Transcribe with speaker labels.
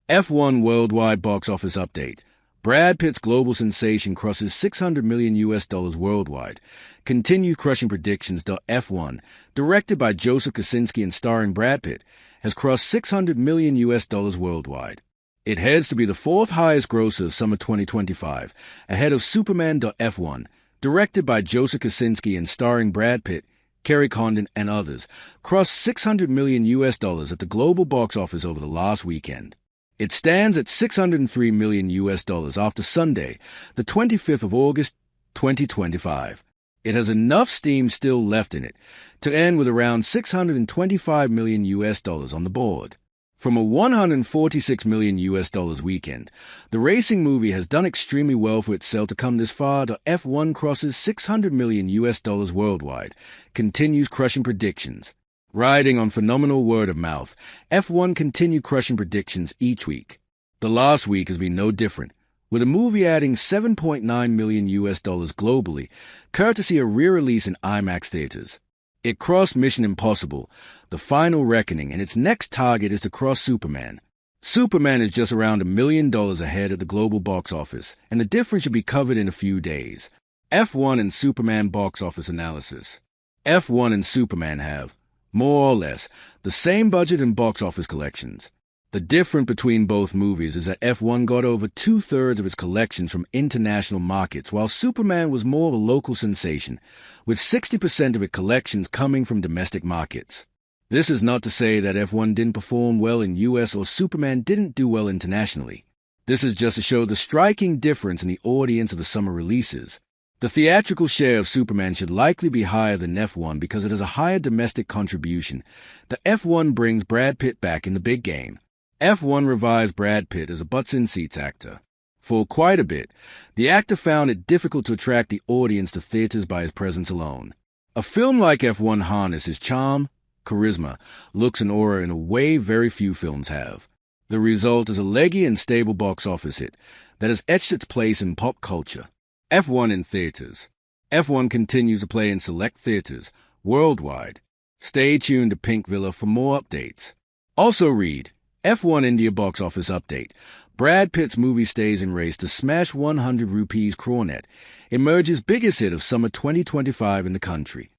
Speaker 1: F1 worldwide box office update. Brad Pitt's global sensation crosses $600 million worldwide. Continued crushing predictions. F1, directed by Joseph Kosinski and starring Brad Pitt, has crossed $600 million worldwide. It heads to be the fourth highest grosser of summer 2025, ahead of Superman. F1, directed by Joseph Kosinski and starring Brad Pitt, Kerry Condon, and others, crossed $600 million at the global box office over the last weekend. It stands at $603 million after Sunday, the 25th of August, 2025. It has enough steam still left in it to end with around $625 million on the board. From a $146 million weekend, the racing movie has done extremely well for itself to come this far. F1 crosses $600 million worldwide, continues crushing predictions. Riding on phenomenal word of mouth, F1 continued crushing predictions each week. The last week has been no different, with the movie adding $7.9 million globally, courtesy of re-release in IMAX theaters. It crossed Mission Impossible, The Final Reckoning, and its next target is to cross Superman. Superman is just around $1 million ahead at the global box office, and the difference should be covered in a few days. F1 and Superman box office analysis. F1 and Superman have, more or less, the same budget and box office collections. The difference between both movies is that F1 got over 2/3 of its collections from international markets, while Superman was more of a local sensation, with 60% of its collections coming from domestic markets. This is not to say that F1 didn't perform well in US or Superman didn't do well internationally. This is just to show the striking difference in the audience of the summer releases. The theatrical share of Superman should likely be higher than F1 because it has a higher domestic contribution. The F1 brings Brad Pitt back in the big game. F1 revives Brad Pitt as a butts-in-seats actor. For quite a bit, the actor found it difficult to attract the audience to theaters by his presence alone. A film like F1 harnesses his charm, charisma, looks, and aura in a way very few films have. The result is a leggy and stable box office hit that has etched its place in pop culture. F1 in theaters. F1 continues to play in select theaters worldwide. Stay tuned to Pink Villa for more updates. Also read F1 India box office update. Brad Pitt's movie stays in race to smash 100 rupees crore net. Emerges biggest hit of summer 2025 in the country.